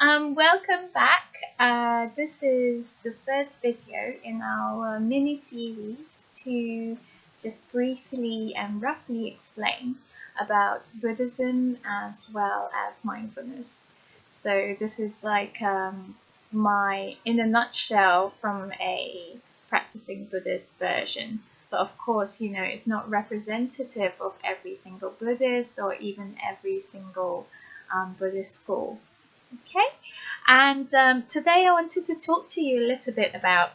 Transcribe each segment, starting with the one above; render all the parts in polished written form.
Welcome back. This is the third video in our mini-series to just briefly and roughly explain about Buddhism as well as mindfulness. So this is like my, in a nutshell, from a practicing Buddhist version. But of course, it's not representative of every single Buddhist or even every single Buddhist school. Okay, and today I wanted to talk to you a little bit about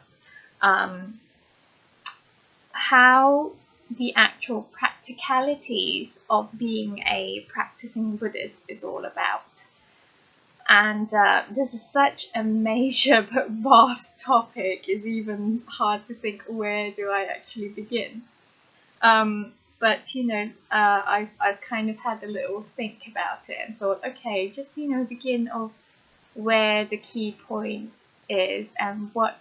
how the actual practicalities of being a practicing Buddhist is all about. And this is such a major but vast topic, it's even hard to think where do I actually begin. But I've kind of had a little think about it and thought, okay, just begin of where the key point is and what,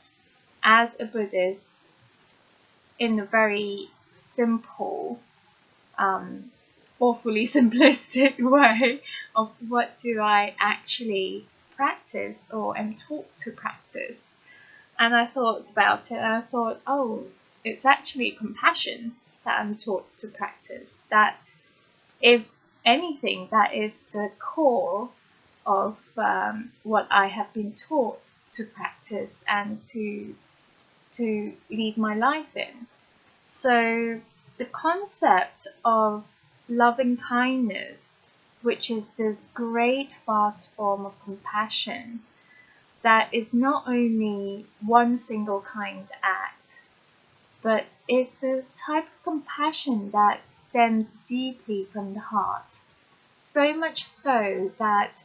as a Buddhist, in a very simple, awfully simplistic way of what do I actually practice or am taught to practice. And I thought about it and I thought, oh, it's actually compassion that I'm taught to practice. That, if anything, that is the core of what I have been taught to practice and to lead my life in. So the concept of loving kindness, which is this great vast form of compassion that is not only one single kind act, but it's a type of compassion that stems deeply from the heart. So much so that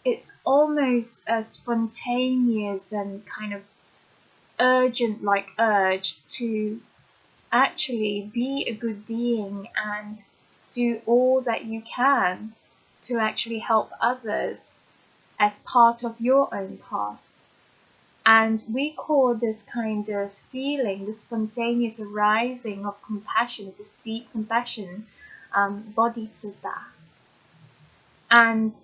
it's almost a spontaneous and kind of urgent urge to actually be a good being and do all that you can to actually help others as part of your own path. And we call this kind of feeling, this spontaneous arising of compassion, this deep compassion, Bodhicitta. And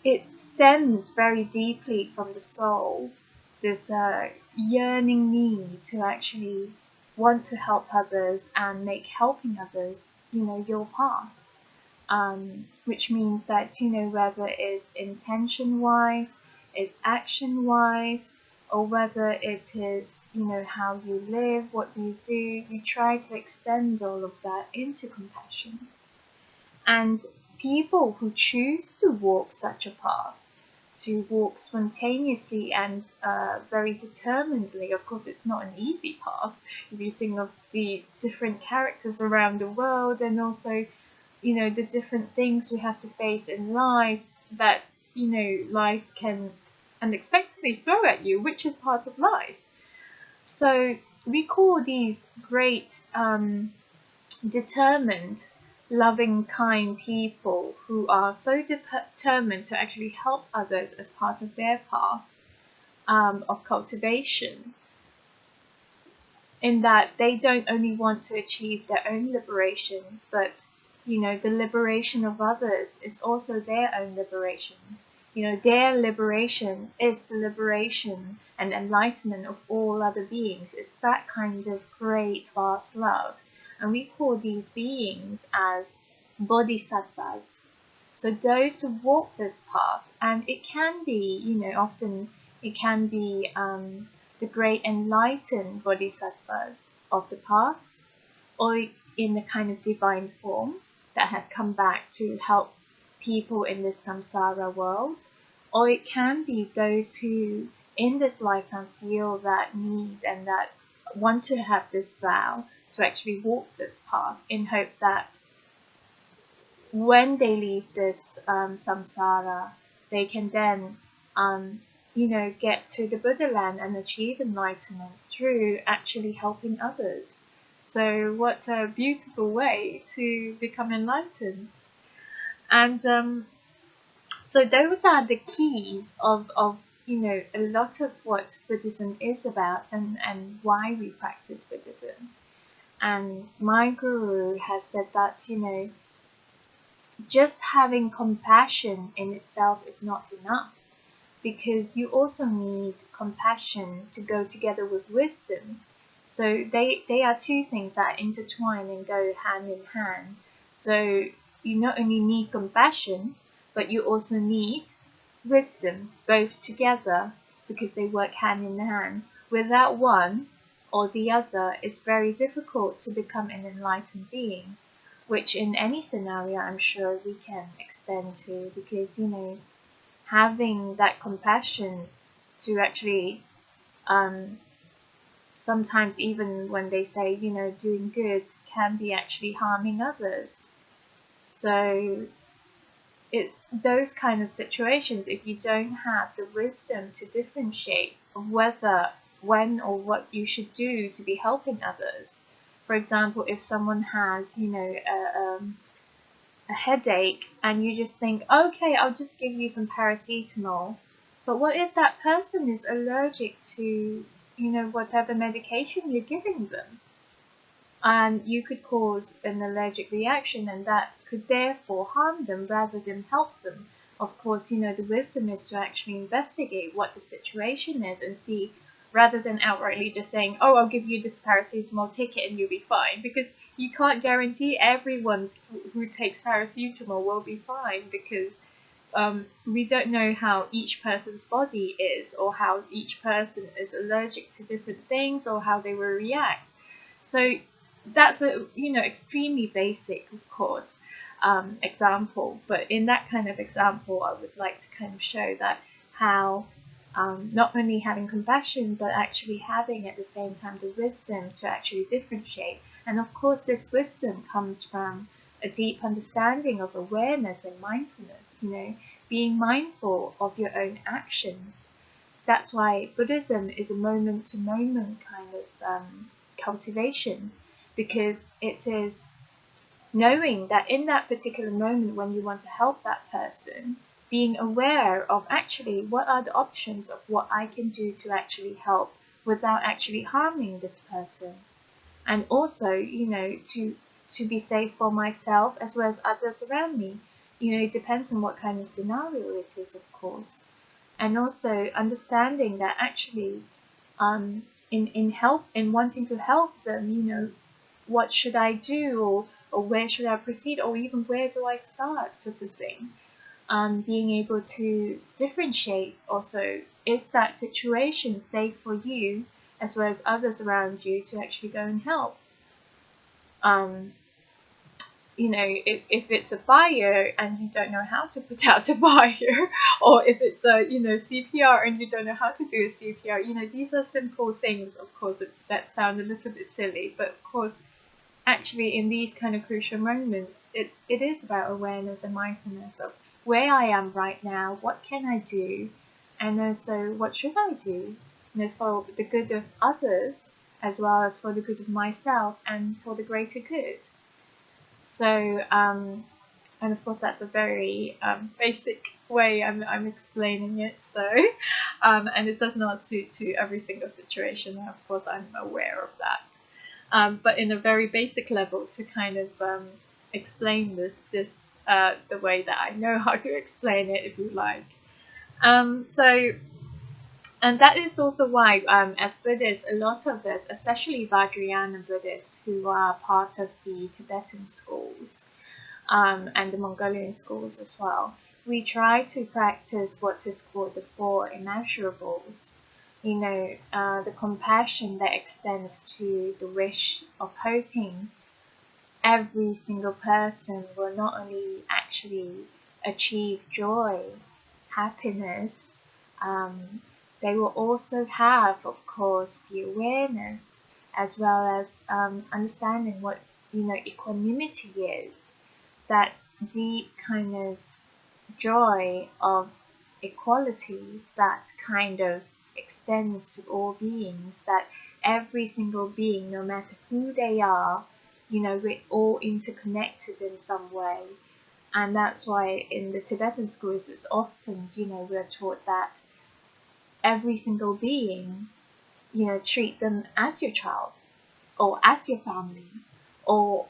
it stems very deeply from the soul, this yearning need to actually want to help others and make helping others, your path. Which means that, whether it's intention-wise, it's action-wise, or whether it is, how you live, what you do, you try to extend all of that into compassion. And people who choose to walk such a path, to walk spontaneously and very determinedly, of course it's not an easy path if you think of the different characters around the world and also the different things we have to face in life that life can unexpectedly throw at you, which is part of life. So we call these great determined, loving, kind people who are so determined to actually help others as part of their path of cultivation, in that they don't only want to achieve their own liberation, but the liberation of others is also their own liberation. Their liberation is the liberation and enlightenment of all other beings. It's that kind of great, vast love. And we call these beings as Bodhisattvas. So those who walk this path, and it can be, often it can be the great enlightened Bodhisattvas of the past, or in the kind of divine form that has come back to help people in this samsara world, or it can be those who in this lifetime feel that need and that want to have this vow to actually walk this path in hope that when they leave this samsara, they can then get to the Buddha land and achieve enlightenment through actually helping others. So what a beautiful way to become enlightened. And so those are the keys of a lot of what Buddhism is about and why we practice Buddhism. And my guru has said that, just having compassion in itself is not enough, because you also need compassion to go together with wisdom. So they are two things that intertwine and go hand in hand. So you not only need compassion, but you also need wisdom, both together, because they work hand in hand. Without one or the other, it's very difficult to become an enlightened being, which in any scenario I'm sure we can extend to, because having that compassion to actually sometimes, even when they say doing good can be actually harming others. So it's those kind of situations, if you don't have the wisdom to differentiate whether, when, or what you should do to be helping others. For example, if someone has a headache and you just think, okay, I'll just give you some paracetamol, but what if that person is allergic to whatever medication you're giving them, and you could cause an allergic reaction, and that could therefore harm them rather than help them? Of course, the wisdom is to actually investigate what the situation is and see, rather than outrightly just saying, oh, I'll give you this paracetamol, take it and you'll be fine, because you can't guarantee everyone who takes paracetamol will be fine, because we don't know how each person's body is, or how each person is allergic to different things, or how they will react. So that's a extremely basic, of course, example. But in that kind of example, I would like to kind of show that how not only having compassion, but actually having at the same time the wisdom to actually differentiate. And of course, this wisdom comes from a deep understanding of awareness and mindfulness, being mindful of your own actions. That's why Buddhism is a moment-to-moment kind of cultivation, because it is knowing that in that particular moment when you want to help that person, being aware of actually what are the options of what I can do to actually help without actually harming this person. And also, to be safe for myself as well as others around me. It depends on what kind of scenario it is, of course. And also understanding that actually, in wanting to help them, what should I do, or where should I proceed, or even where do I start, sort of thing. Being able to differentiate also, is that situation safe for you as well as others around you to actually go and help? If it's a fire and you don't know how to put out a fire, or if it's a CPR and you don't know how to do a CPR, these are simple things, of course, that sound a little bit silly, but of course, actually in these kind of crucial moments, it is about awareness and mindfulness of where I am right now, what can I do, and also what should I do, for the good of others as well as for the good of myself and for the greater good. So, and of course that's a very basic way I'm explaining it. So, and it does not suit to every single situation. Of course, I'm aware of that. But in a very basic level, to kind of explain this the way that I know how to explain it, if you like. And that is also why, as Buddhists, a lot of us, especially Vajrayana Buddhists who are part of the Tibetan schools and the Mongolian schools as well, we try to practice what is called the Four Immeasurables. The compassion that extends to the wish of hoping every single person will not only actually achieve joy, happiness, they will also have, of course, the awareness as well as understanding what equanimity is. That deep kind of joy of equality that kind of extends to all beings. That every single being, no matter who they are, we're all interconnected in some way. And that's why in the Tibetan schools, it's often, we're taught that every single being, treat them as your child, or as your family, or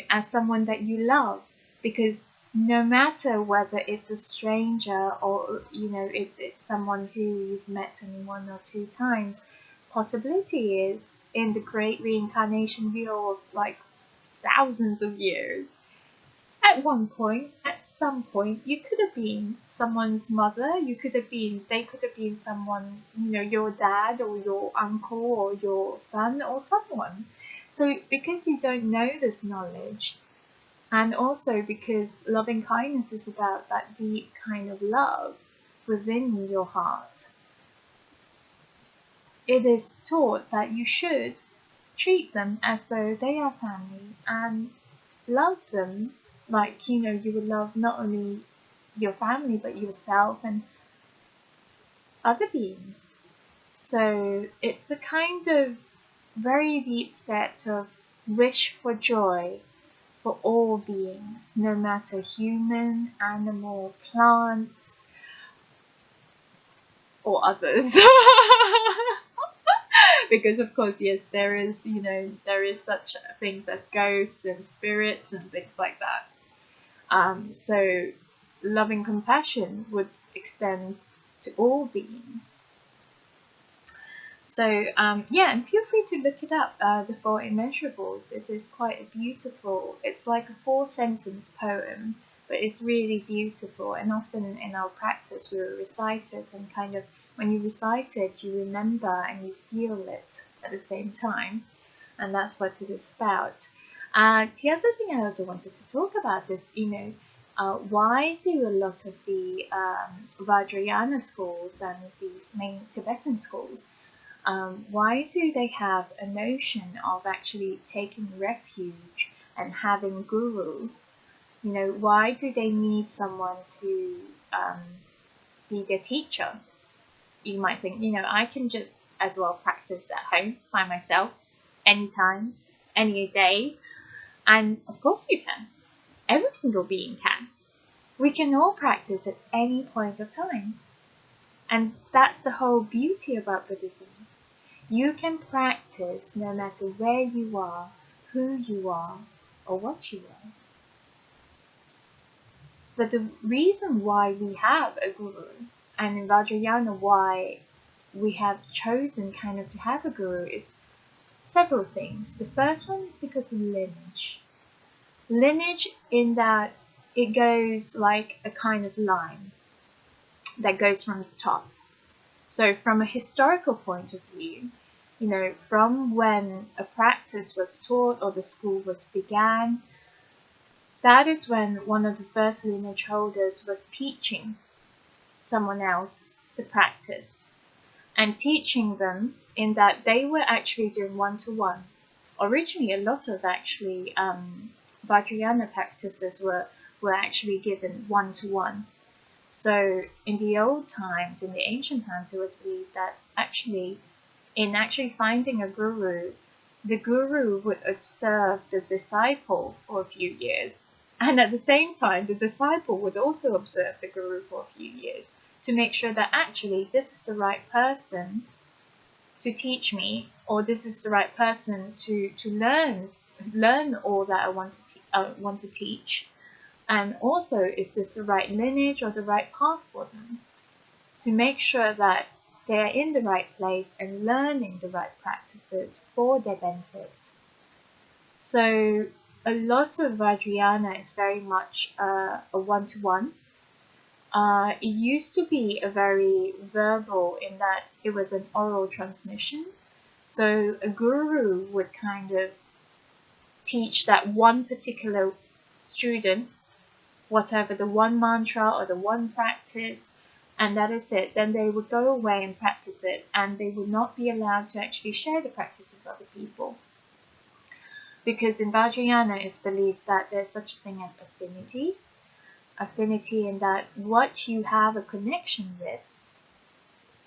as someone that you love, because no matter whether it's a stranger or, you know, it's someone who you've met only 1 or 2 times, possibility is in the great reincarnation wheel of like thousands of years, at one point, at some point, you could have been someone's mother, they could have been someone, you know, your dad or your uncle or your son or someone. So because you don't know this knowledge, and also because loving kindness is about that deep kind of love within your heart, it is taught that you should treat them as though they are family and love them like, you know, you would love not only your family but yourself and other beings. So it's a kind of very deep set of wish for joy for all beings, no matter human, animal, plants, or others. Because of course, yes, there is, you know, there is such things as ghosts and spirits and things like that. So loving compassion would extend to all beings. So yeah, and feel free to look it up, the Four Immeasurables. It is quite a beautiful, it's like a 4-sentence poem, but it's really beautiful. And often in our practice we will recite it, and kind of when you recite it, you remember and you feel it at the same time. And that's what it is about. The other thing I also wanted to talk about is, you know, why do a lot of the Vajrayana schools and these main Tibetan schools, why do they have a notion of actually taking refuge and having guru? You know, why do they need someone to be their teacher? You might think, you know, I can just as well practice at home by myself, anytime, any day. And of course you can. Every single being can. We can all practice at any point of time. And that's the whole beauty about Buddhism. You can practice no matter where you are, who you are, or what you are. But the reason why we have a guru, and in Vajrayana why we have chosen kind of to have a guru, is several things. The first one is because of lineage. Lineage in that it goes like a kind of line that goes from the top. So from a historical point of view, you know, from when a practice was taught or the school was began, that is when one of the first lineage holders was teaching someone else the practice, and teaching them in that they were actually doing one-to-one. Originally, a lot of actually Vajrayana practices were actually given one-to-one. So in the old times, in the ancient times, it was believed that actually, in actually finding a guru, the guru would observe the disciple for a few years. And at the same time, the disciple would also observe the guru for a few years to make sure that actually this is the right person to teach me, or this is the right person to learn all that I want to teach. And also, is this the right lineage or the right path for them? To make sure that they are in the right place and learning the right practices for their benefit. So a lot of Vajrayana is very much a one-to-one. It used to be a very verbal in that it was an oral transmission. So a guru would kind of teach that one particular student, whatever the one mantra or the one practice, and that is it. Then they would go away and practice it, and they would not be allowed to actually share the practice with other people. Because in Vajrayana it's believed that there's such a thing as affinity. Affinity in that what you have a connection with,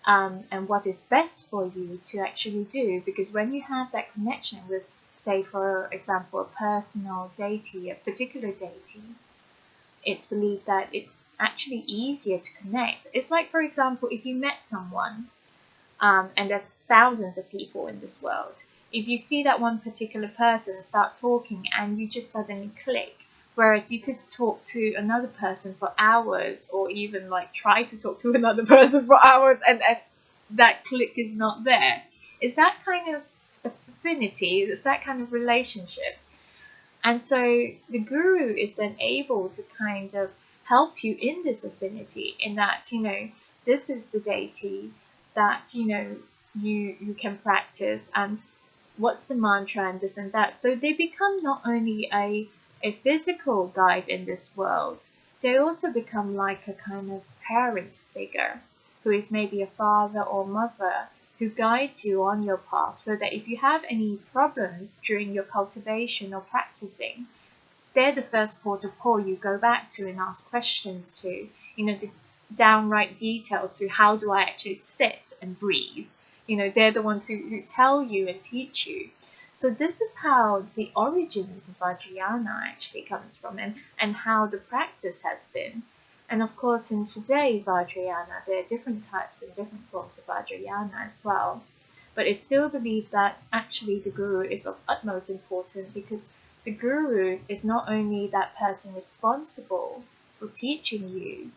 and what is best for you to actually do. Because when you have that connection with, say for example, a personal deity, a particular deity, it's believed that it's actually easier to connect. It's like, for example, if you met someone, and there's thousands of people in this world, if you see that one particular person start talking and you just suddenly click, Whereas you could talk to another person for hours, or even like try to talk to another person for hours, and that click is not there. It's that kind of affinity, it's that kind of relationship. And so the guru is then able to kind of help you in this affinity, in that, you know, this is the deity that, you know, you can practice, and what's the mantra and this and that. So they become not only a physical guide in this world, they also become like a kind of parent figure who is maybe a father or mother, who guides you on your path, so that if you have any problems during your cultivation or practicing, they're the first port of call you go back to and ask questions to, you know, the downright details to how do I actually sit and breathe. You know, they're the ones who tell you and teach you. So this is how the origins of Vajrayana actually comes from, and how the practice has been. And of course, in today Vajrayana, there are different types and different forms of Vajrayana as well. But it's still believed that actually the guru is of utmost importance, because the guru is not only that person responsible for teaching you,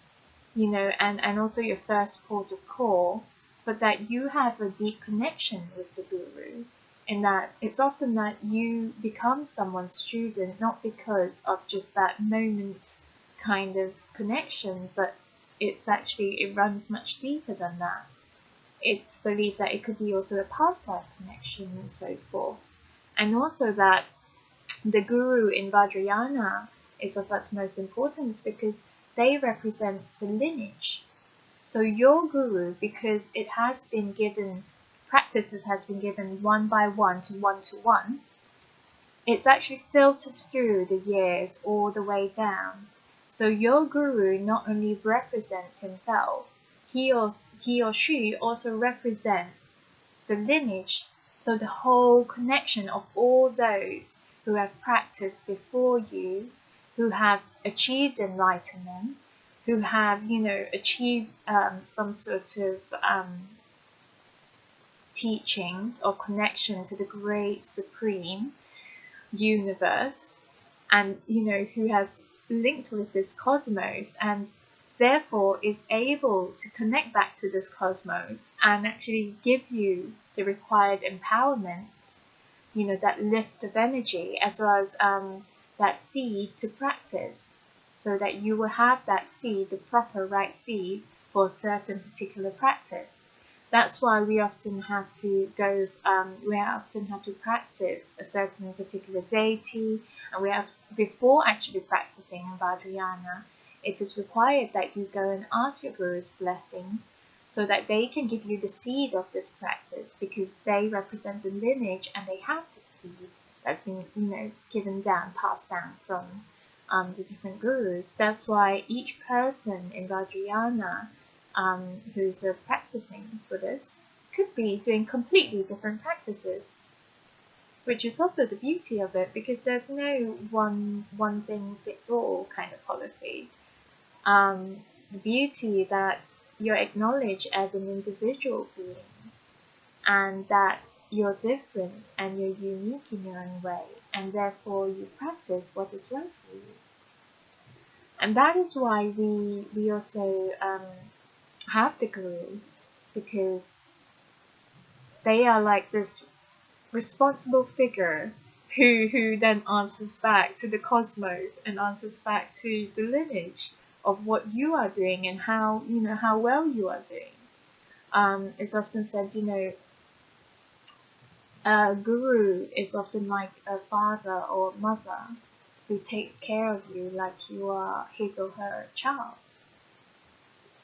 you know, and also your first port of call, but that you have a deep connection with the guru, in that it's often that you become someone's student not because of just that moment kind of connection, but it's actually, it runs much deeper than that. It's believed that it could be also a past life connection and so forth. And also that the guru in Vajrayana is of utmost importance because they represent the lineage. So your guru, because it has been given, practices has been given one by one to one, it's actually filtered through the years all the way down. So your guru not only represents himself, he or she also represents the lineage. So the whole connection of all those who have practiced before you, who have achieved enlightenment, who have, you know, achieved some sort of teachings or connection to the great supreme universe, and, you know, who has linked with this cosmos, and therefore is able to connect back to this cosmos and actually give you the required empowerments, you know, that lift of energy, as well as that seed to practice, so that you will have that seed, the proper right seed for a certain particular practice. That's why we often have to go, we often have to practice a certain particular deity, and we have, before actually practicing in Vajrayana, it is required that you go and ask your guru's blessing, so that they can give you the seed of this practice, because they represent the lineage and they have the seed that's been, you know, given down, passed down from the different gurus. That's why each person in Vajrayana who's a practicing Buddhist could be doing completely different practices, which is also the beauty of it, because there's no one thing fits all kind of policy. The beauty that you're acknowledged as an individual being, and that you're different and you're unique in your own way, and therefore you practice what is right for you. And that is why we also have the guru, because they are like this responsible figure who then answers back to the cosmos and answers back to the lineage of what you are doing and how, you know, how well you are doing. It's often said, you know, a guru is often like a father or mother who takes care of you like you are his or her child.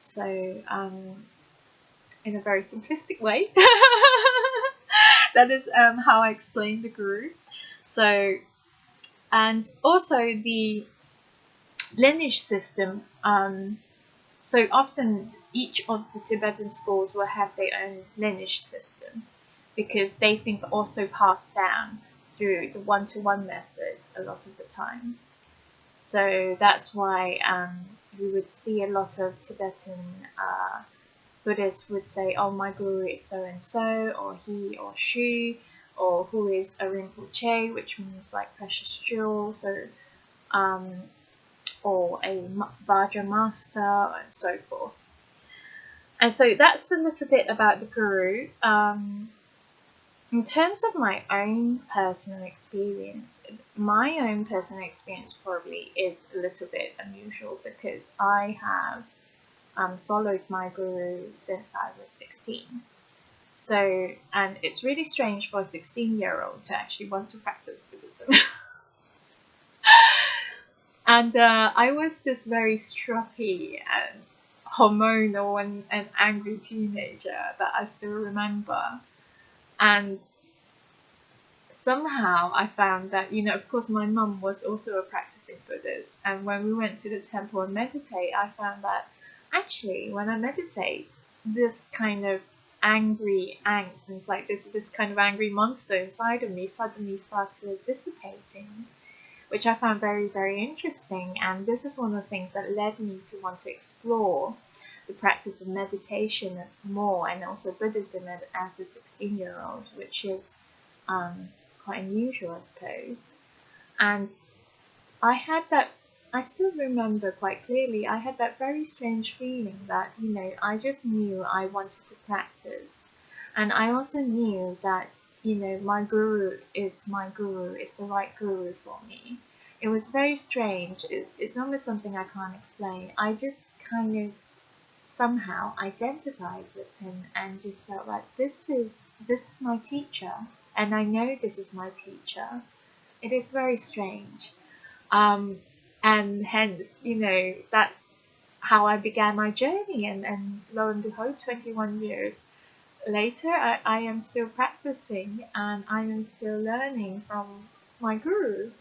So, in a very simplistic way, that is how I explain the guru. So, and also the lineage system. So often each of the Tibetan schools will have their own lineage system, because they think also passed down through the one-to-one method a lot of the time. So that's why you would see a lot of Tibetan Buddhists would say, oh, my guru is so-and-so, or he or she, or who is a Rinpoche, which means like precious jewel. So or a Vajra master, and so forth. And so that's a little bit about the Guru. In terms of my own personal experience probably is a little bit unusual, because I have followed my Guru since I was 16. So, and it's really strange for a 16-year-old to actually want to practice Buddhism. And I was this very stroppy and hormonal and angry teenager that I still remember. And somehow I found that, of course, my mum was also a practicing Buddhist. And when we went to the temple and meditate, I found that actually when I meditate, this kind of angry angst, and it's like this kind of angry monster inside of me suddenly started dissipating, which I found very, very interesting. And this is one of the things that led me to want to explore the practice of meditation more, and also Buddhism as a 16-year-old, which is quite unusual, I suppose. And I still remember quite clearly, I had that very strange feeling that, I just knew I wanted to practice. And I also knew that, my Guru is the right Guru for me. It was very strange. It's almost something I can't explain. I just kind of somehow identified with him and just felt like this is my teacher, and I know this is my teacher. It is very strange. And hence, that's how I began my journey, and lo and behold, 21 years later, I am still practicing, and I am still learning from my Guru,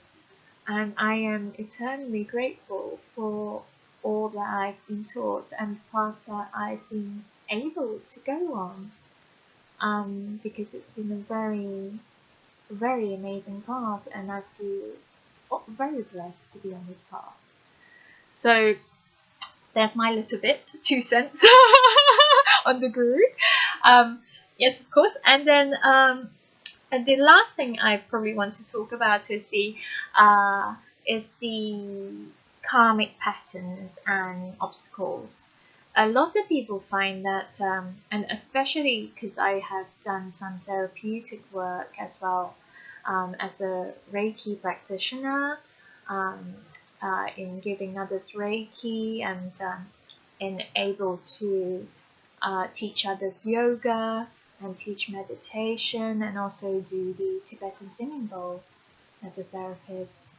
and I am eternally grateful for all that I've been taught and the path that I've been able to go on, because it's been a very, very amazing path, and I feel very blessed to be on this path. So there's my little bit, 2 cents on the Guru. Yes, of course. And then and the last thing I probably want to talk about is the karmic patterns and obstacles. A lot of people find that, and especially because I have done some therapeutic work as well, as a Reiki practitioner, in giving others Reiki, and in able to teach others yoga and teach meditation, and also do the Tibetan singing bowl as a therapist.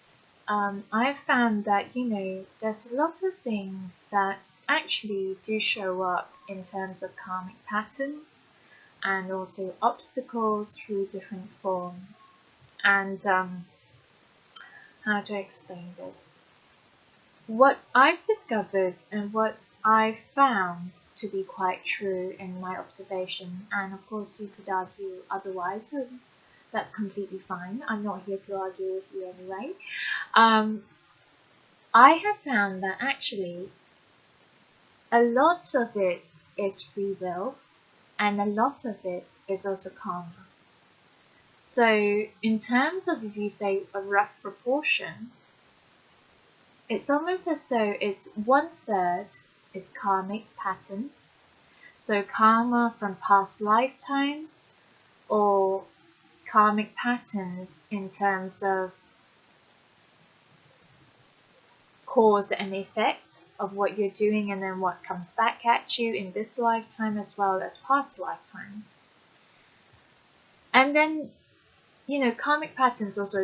I've found that, there's a lot of things that actually do show up in terms of karmic patterns and also obstacles through different forms. And how do I explain this? What I've discovered and what I've found to be quite true in my observation, and of course you could argue otherwise, so that's completely fine. I'm not here to argue with you anyway. I have found that actually a lot of it is free will, and a lot of it is also karma. So in terms of, if you say a rough proportion, it's almost as though it's 1/3 is karmic patterns. So karma from past lifetimes, or karmic patterns in terms of cause and effect of what you're doing, and then what comes back at you in this lifetime as well as past lifetimes. And then, karmic patterns also,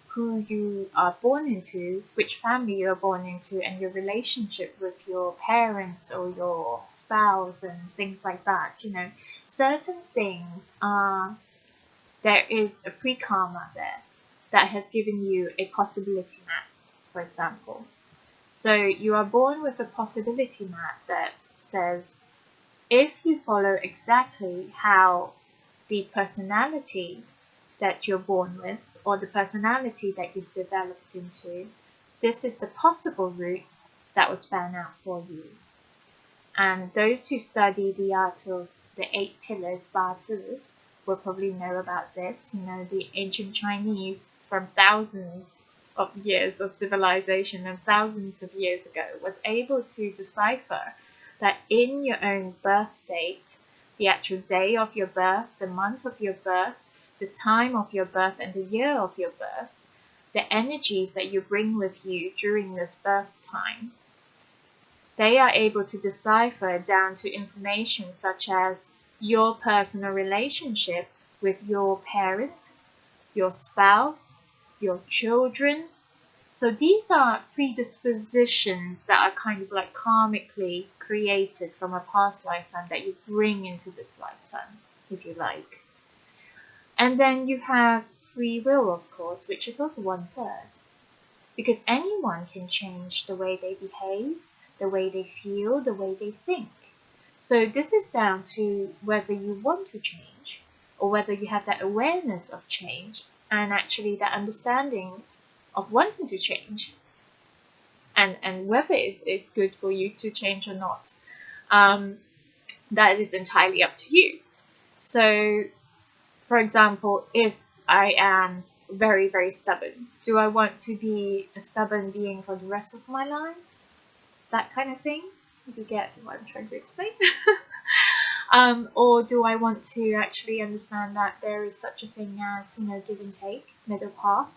who you are born into, which family you are born into, and your relationship with your parents or your spouse and things like that. Certain things there is a pre-karma there that has given you a possibility map, for example. So you are born with a possibility map that says, if you follow exactly how the personality that you're born with, or the personality that you've developed into, this is the possible route that will span out for you. And those who study the art of the 8 pillars, Bazi, will probably know about this. The ancient Chinese from thousands of years of civilization and thousands of years ago was able to decipher that in your own birth date, the actual day of your birth, the month of your birth, the time of your birth, and the year of your birth, the energies that you bring with you during this birth time, they are able to decipher down to information such as your personal relationship with your parent, your spouse, your children. So these are predispositions that are kind of like karmically created from a past lifetime that you bring into this lifetime, if you like. And then you have free will, of course, which is also 1/3. Because anyone can change the way they behave, the way they feel, the way they think. So this is down to whether you want to change or whether you have that awareness of change and actually that understanding of wanting to change and whether it's good for you to change or not. That is entirely up to you. So, for example, if I am very, very stubborn, do I want to be a stubborn being for the rest of my life? That kind of thing, if you get what I'm trying to explain. Or do I want to actually understand that there is such a thing as, give and take, middle path,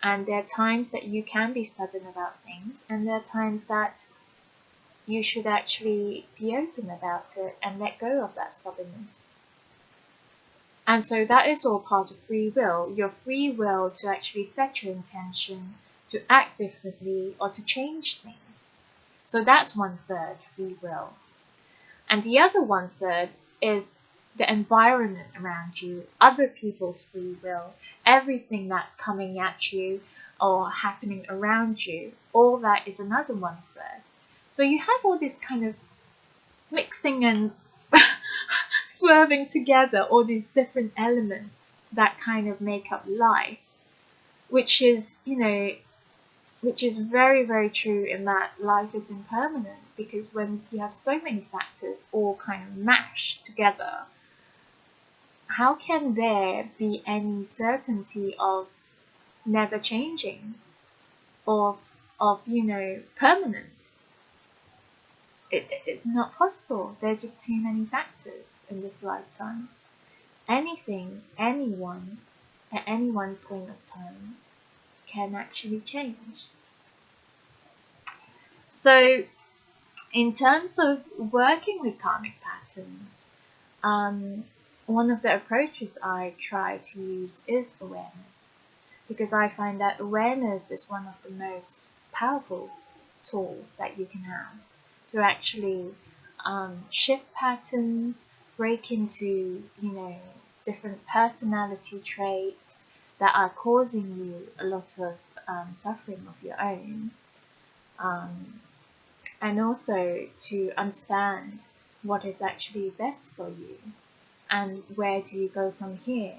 and there are times that you can be stubborn about things, and there are times that you should actually be open about it and let go of that stubbornness. And so that is all part of free will, your free will to actually set your intention to act differently or to change things. So that's 1/3 free will. And the other 1/3 is the environment around you, other people's free will, everything that's coming at you or happening around you, all that is another 1/3. So you have all this kind of mixing and swerving together, all these different elements that kind of make up life, which is, which is very, very true in that life is impermanent, because when you have so many factors all kind of mashed together, how can there be any certainty of never changing or of permanence? It's not possible. There's just too many factors in this lifetime. Anything, anyone, at any one point of time can actually change. So in terms of working with karmic patterns, one of the approaches I try to use is awareness, because I find that awareness is one of the most powerful tools that you can have to actually shift patterns, break into, different personality traits that are causing you a lot of suffering of your own. And also to understand what is actually best for you and where do you go from here,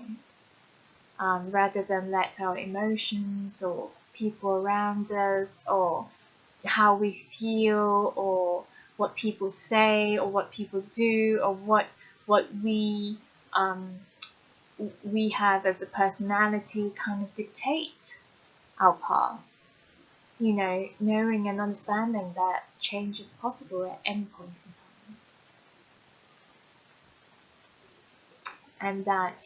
rather than let our emotions or people around us or how we feel or what people say or what people do or what we have as a personality kind of dictate our path. Knowing and understanding that change is possible at any point in time. And that,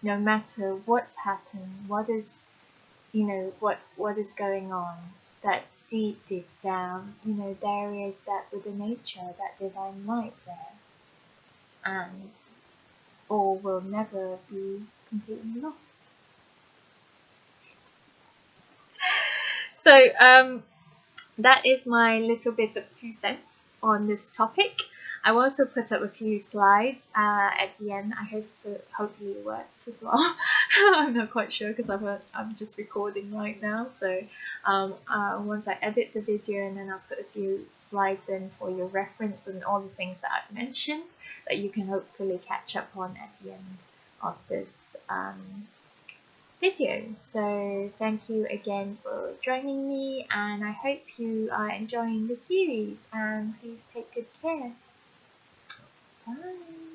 no matter what's happened, what is going on, that deep down, there is that Buddha nature, that divine light there. And all will never be completely lost. So that is my little bit of 2 cents on this topic. I will also put up a few slides at the end. I hope hopefully it works as well. I'm not quite sure because I'm just recording right now. So once I edit the video, and then I'll put a few slides in for your reference and all the things that I've mentioned that you can hopefully catch up on at the end of this video. So thank you again for joining me, and I hope you are enjoying the series, and please take good care. Bye.